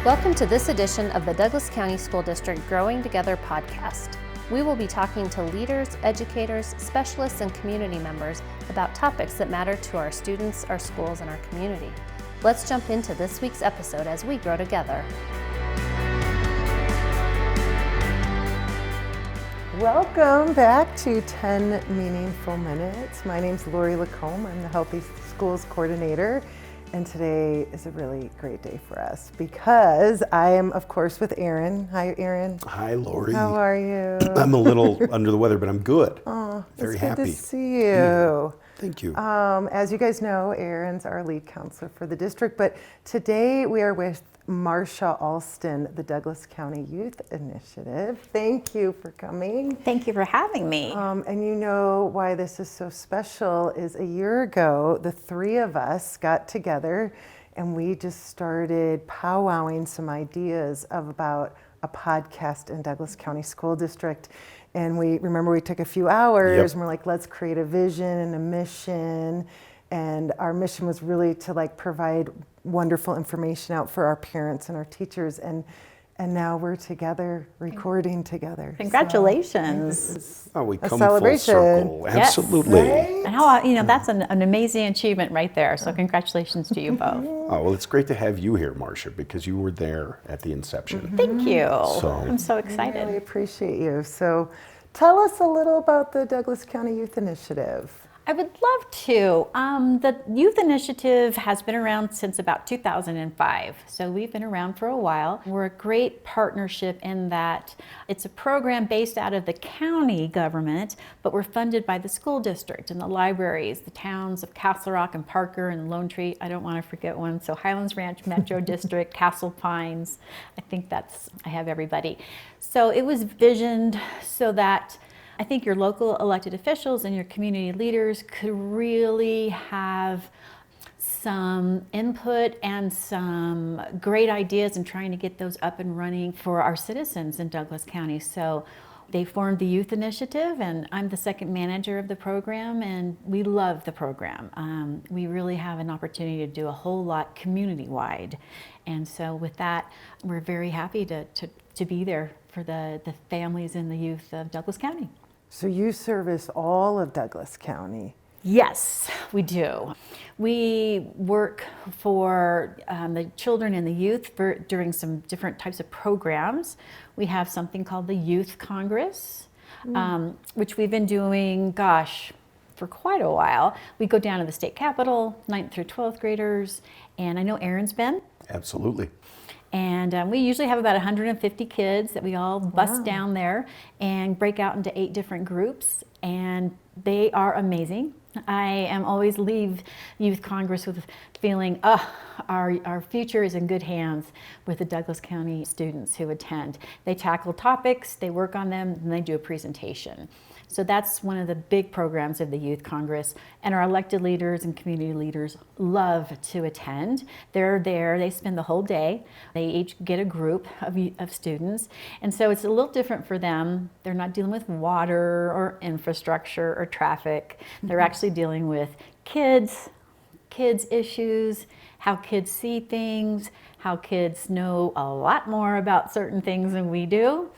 Welcome to this edition of the Douglas County School District Growing Together podcast. We will be talking to leaders, educators, specialists, and community members about topics that matter to our students, our schools, and our community. Let's jump into this week's episode as we grow together. Welcome back to 10 Meaningful Minutes. My name's Lori Lacombe. I'm the Healthy Schools Coordinator. And today is a really great day for us because I am, of course, with Aaron. Hi, Aaron. Hi, Lori. How are you? I'm a little under the weather, but I'm good. Oh, very it's happy good to see you. Yeah. Thank you. As you guys know, Aaron's our lead counselor for the district, but today we are with Marcia Alston, the Douglas County Youth Initiative. Thank you for coming. Thank you for having me. And you know why this is so special is a year ago, the three of us got together and we just started powwowing some ideas about a podcast in Douglas County School District. And we took a few hours and we're like, let's create a vision and a mission. And our mission was really to provide wonderful information out for our parents and our teachers. And now we're together, recording together. Congratulations. So, we come celebration. Full circle. Yes. Absolutely. Right? And how, that's an amazing achievement right there. So congratulations to you both. Oh, well, it's great to have you here, Marcia, because you were there at the inception. Thank you. So- I'm so I excited. really appreciate you. So tell us a little about the Douglas County Youth Initiative. I would love to. The Youth Initiative has been around since about 2005, so we've been around for a while. We're a great partnership in that it's a program based out of the county government, but we're funded by the school district and the libraries, the towns of Castle Rock and Parker and Lone Tree. I don't want to forget one. So Highlands Ranch Metro District, Castle Pines. I have everybody. So it was visioned so that I think your local elected officials and your community leaders could really have some input and some great ideas in trying to get those up and running for our citizens in Douglas County. So they formed the Youth Initiative, and I'm the second manager of the program, and we love the program. We really have an opportunity to do a whole lot community-wide. And so with that, we're very happy to be there for the families and the youth of Douglas County. So you service all of Douglas County. Yes, we do. We work for the children and the youth during some different types of programs. We have something called the Youth Congress, which we've been doing, for quite a while. We go down to the state capitol, 9th through 12th graders, and I know Aaron's been. Absolutely. And we usually have about 150 kids that we all bust down there and break out into 8 different groups, and they are amazing. I am always leave Youth Congress with feeling, our future is in good hands with the Douglas County students who attend. They tackle topics, they work on them, and they do a presentation. So that's one of the big programs of the Youth Congress, and our elected leaders and community leaders love to attend. They're there, they spend the whole day. They each get a group of students, and so it's a little different for them. They're not dealing with water or infrastructure or traffic. They're actually dealing with kids issues, how kids see things, how kids know a lot more about certain things than we do,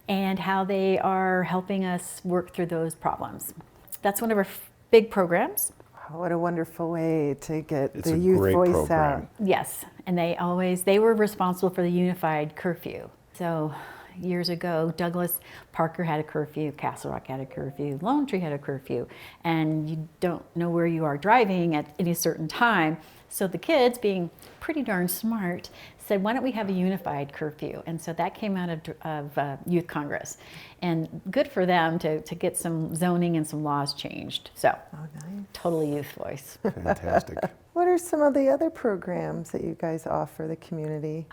and how they are helping us work through those problems. That's one of our big programs. What a wonderful way to get It's the a youth great voice program. out. Yes, and they were responsible for the unified curfew. So years ago, Douglas, Parker had a curfew, Castle Rock had a curfew, Lone Tree had a curfew, and you don't know where you are driving at any certain time. So the kids, being pretty darn smart, said, why don't we have a unified curfew? And so that came out of Youth Congress. And good for them to get some zoning and some laws changed. So, Nice. totally youth voice. Fantastic. What are some of the other programs that you guys offer the community?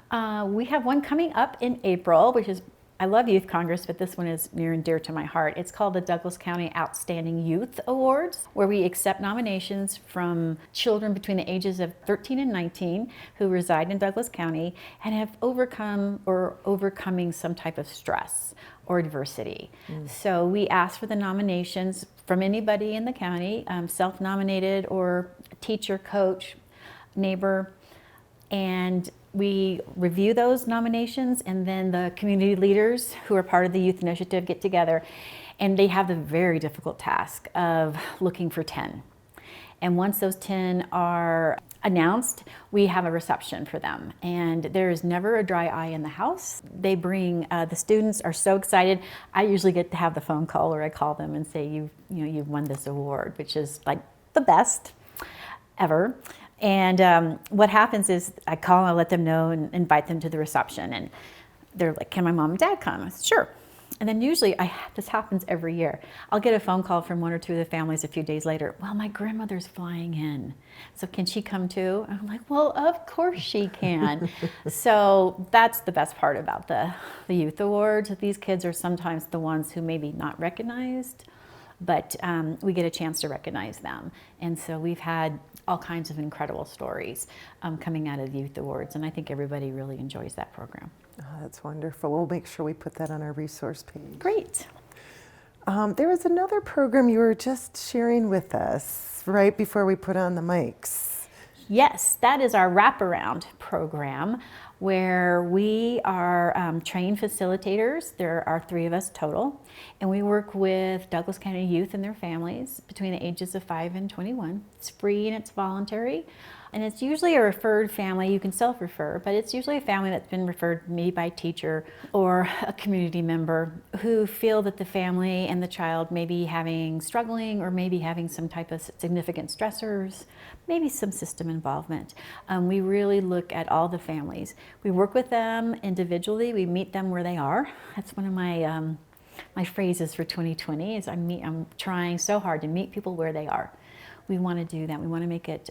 We have one coming up in April, which is, I love Youth Congress, but this one is near and dear to my heart. It's called the Douglas County Outstanding Youth Awards, where we accept nominations from children between the ages of 13 and 19 who reside in Douglas County and have overcome or overcoming some type of stress or adversity. So we ask for the nominations from anybody in the county, self-nominated or teacher, coach, neighbor, And we review those nominations, and then the community leaders who are part of the youth initiative get together, and they have the very difficult task of looking for 10. And once those 10 are announced, we have a reception for them. And there is never a dry eye in the house. They bring, the students are so excited. I usually get to have the phone call, or I call them and say, you've won this award, which is like the best ever. And what happens is I call, I let them know and invite them to the reception. And they're like, can my mom and dad come? I said, sure. And then usually, this happens every year, I'll get a phone call from one or two of the families a few days later. Well, my grandmother's flying in, so can she come too? And I'm like, well, of course she can. So that's the best part about the youth awards. These kids are sometimes the ones who maybe not recognized, but we get a chance to recognize them. And so we've had all kinds of incredible stories coming out of the youth awards, and I think everybody really enjoys that program. Oh, that's wonderful. We'll make sure we put that on our resource page. Great. There was another program you were just sharing with us right before we put on the mics. Yes, that is our wraparound program, where we are trained facilitators. There are 3 of us total, and we work with Douglas County youth and their families between the ages of 5 and 21. It's free and it's voluntary. And it's usually a referred family. You can self-refer, but it's usually a family that's been referred maybe by a teacher or a community member who feel that the family and the child may be struggling, or maybe having some type of significant stressors, maybe some system involvement. We really look at all the families. We work with them individually. We meet them where they are. That's one of my phrases for 2020 is I'm trying so hard to meet people where they are. We want to do that. We want to make it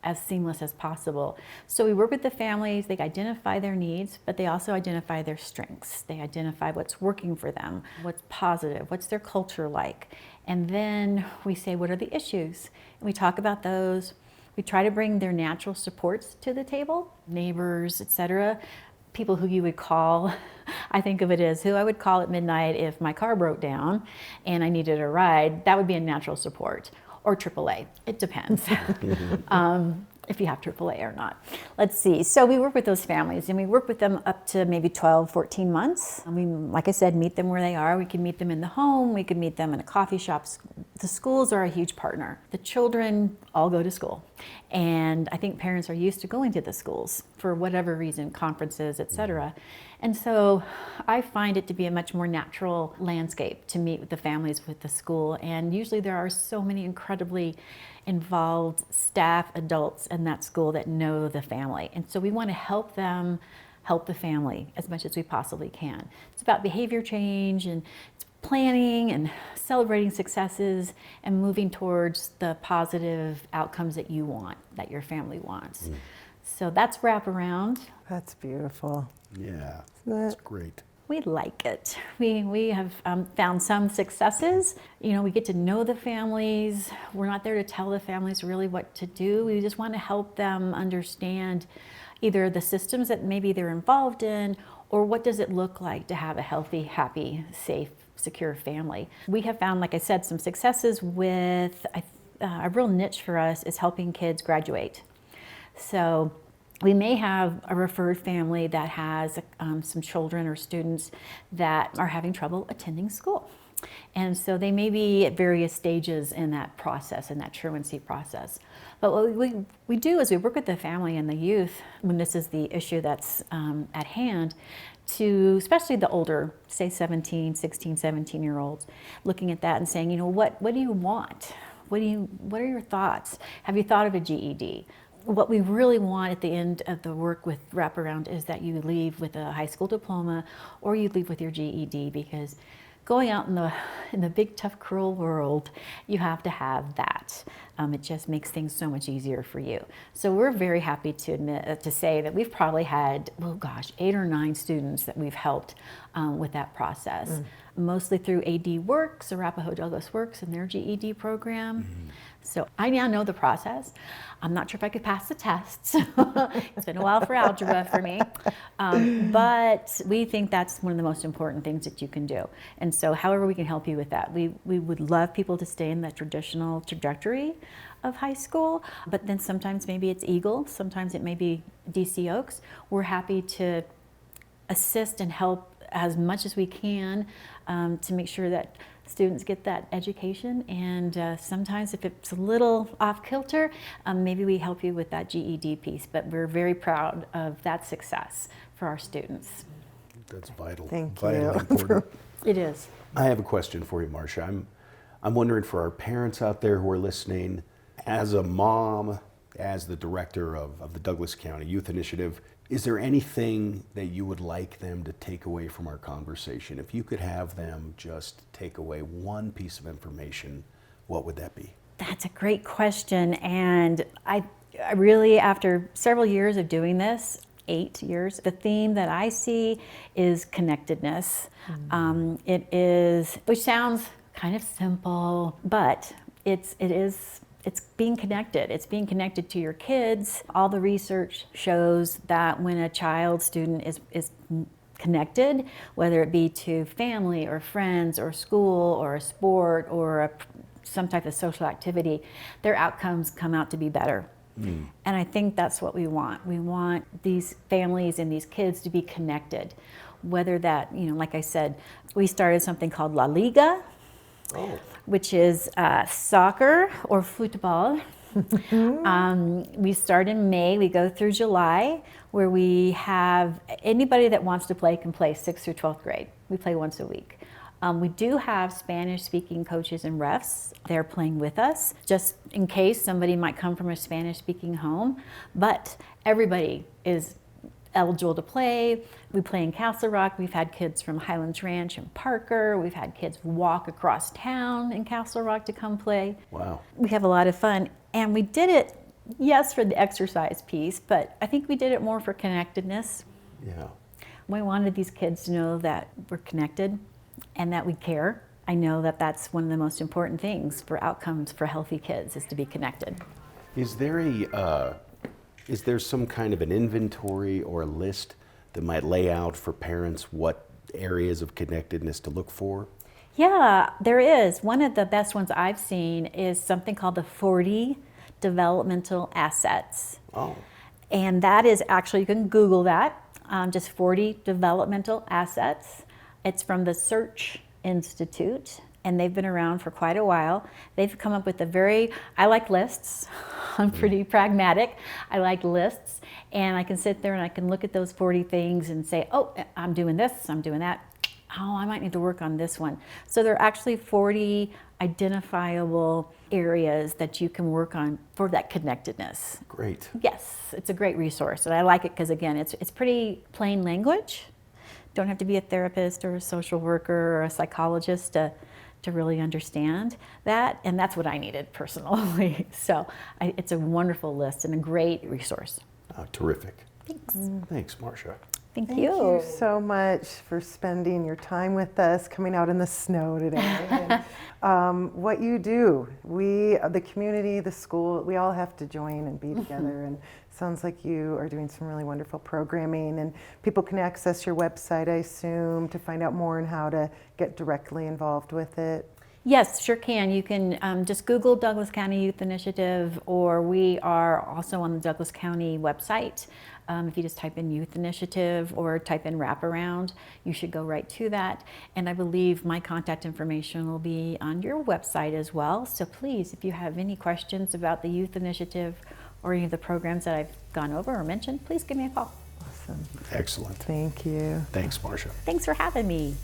as seamless as possible. So we work with the families, they identify their needs, but they also identify their strengths. They identify what's working for them, what's positive, what's their culture like. And then we say, what are the issues? And we talk about those. We try to bring their natural supports to the table, neighbors, etc. People who you would call, I think of it as who I would call at midnight if my car broke down and I needed a ride. That would be a natural support. Or AAA, it depends if you have AAA or not. Let's see, so we work with those families, and we work with them up to maybe 12, 14 months. We, like I said, meet them where they are. We can meet them in the home, we can meet them in a coffee shop. The schools are a huge partner. The children all go to school, and I think parents are used to going to the schools for whatever reason, conferences, etc. And so I find it to be a much more natural landscape to meet with the families with the school. And usually there are so many incredibly involved staff, adults in that school that know the family. And so we want to help them help the family as much as we possibly can. It's about behavior change, and it's planning and celebrating successes and moving towards the positive outcomes that you want, that your family wants. So that's wraparound. That's beautiful. Yeah, that's great. We like it. We have found some successes. We get to know the families. We're not there to tell the families really what to do. We just want to help them understand either the systems that maybe they're involved in, or what does it look like to have a healthy, happy, safe, secure family. We have found, like I said, some successes with a real niche for us is helping kids graduate. So we may have a referred family that has some children or students that are having trouble attending school. And so they may be at various stages in that process, in that truancy process. But what we do is we work with the family and the youth when this is the issue that's at hand, to especially the older, say 17, 16, 17-year-olds, looking at that and saying, what do you want? What are your thoughts? Have you thought of a GED? What we really want at the end of the work with Wraparound is that you leave with a high school diploma, or you leave with your GED, because going out in the big, tough, cruel world, you have to have that. It just makes things so much easier for you. So we're very happy to say that we've probably had, 8 or 9 students that we've helped with that process. Mostly through AD Works, Arapahoe Douglas Works, and their GED program. So I now know the process. I'm not sure if I could pass the tests. It's been a while for algebra for me. But we think that's one of the most important things that you can do. And so however we can help you with that, we would love people to stay in that traditional trajectory of high school, but then sometimes maybe it's Eagle, sometimes it may be DC Oaks. We're happy to assist and help as much as we can to make sure that students get that education, and sometimes if it's a little off kilter, maybe we help you with that GED piece, but we're very proud of that success for our students. That's vital. Thank Vitally you. important. It is. I have a question for you, Marcia. I'm wondering, for our parents out there who are listening, as a mom, as the director of the Douglas County Youth Initiative, is there anything that you would like them to take away from our conversation? If you could have them just take away one piece of information, what would that be? That's a great question, and I really, after several years of doing this, 8 years, the theme that I see is connectedness. It is, which sounds kind of simple, but it's being connected. It's being connected to your kids. All the research shows that when a student is connected, whether it be to family or friends or school or a sport or some type of social activity, their outcomes come out to be better. And I think that's what we want. We want these families and these kids to be connected. Whether that, like I said, we started something called La Liga, which is soccer or football. We start in May, we go through July, where we have anybody that wants to play can play 6th through 12th grade. We play once a week. We do have Spanish-speaking coaches and refs. They're playing with us, just in case somebody might come from a Spanish-speaking home. But everybody is eligible to play. We play in Castle Rock. We've had kids from Highlands Ranch and Parker. We've had kids walk across town in Castle Rock to come play. Wow. We have a lot of fun. And we did it, yes, for the exercise piece, but I think we did it more for connectedness. Yeah. We wanted these kids to know that we're connected and that we care. I know that that's one of the most important things for outcomes for healthy kids, is to be connected. Is there some kind of an inventory or a list that might lay out for parents what areas of connectedness to look for? Yeah, there is. One of the best ones I've seen is something called the 40 developmental assets. Oh. And that is actually, you can Google that, just 40 developmental assets. It's from the Search Institute, and they've been around for quite a while. They've come up with I like lists. I'm pretty pragmatic. I like lists, and I can sit there and I can look at those 40 things and say, oh, I'm doing this, I'm doing that. Oh, I might need to work on this one. So there are actually 40 identifiable areas that you can work on for that connectedness. Great. Yes, it's a great resource, and I like it because, again, it's pretty plain language. Don't have to be a therapist or a social worker or a psychologist to really understand that, and that's what I needed personally. So it's a wonderful list and a great resource. Terrific. Thanks. Thanks, Marcia. Thank Thank you. you so much for spending your time with us, coming out in the snow today. And, what you do, the community, the school, we all have to join and be together. And sounds like you are doing some really wonderful programming, and people can access your website, I assume, to find out more and how to get directly involved with it. Yes, sure can. You can just Google Douglas County Youth Initiative, or we are also on the Douglas County website. If you just type in Youth Initiative or type in wraparound, you should go right to that. And I believe my contact information will be on your website as well. So please, if you have any questions about the Youth Initiative or any of the programs that I've gone over or mentioned, please give me a call. Awesome. Excellent. Thank you. Thanks, Marcia. Thanks for having me.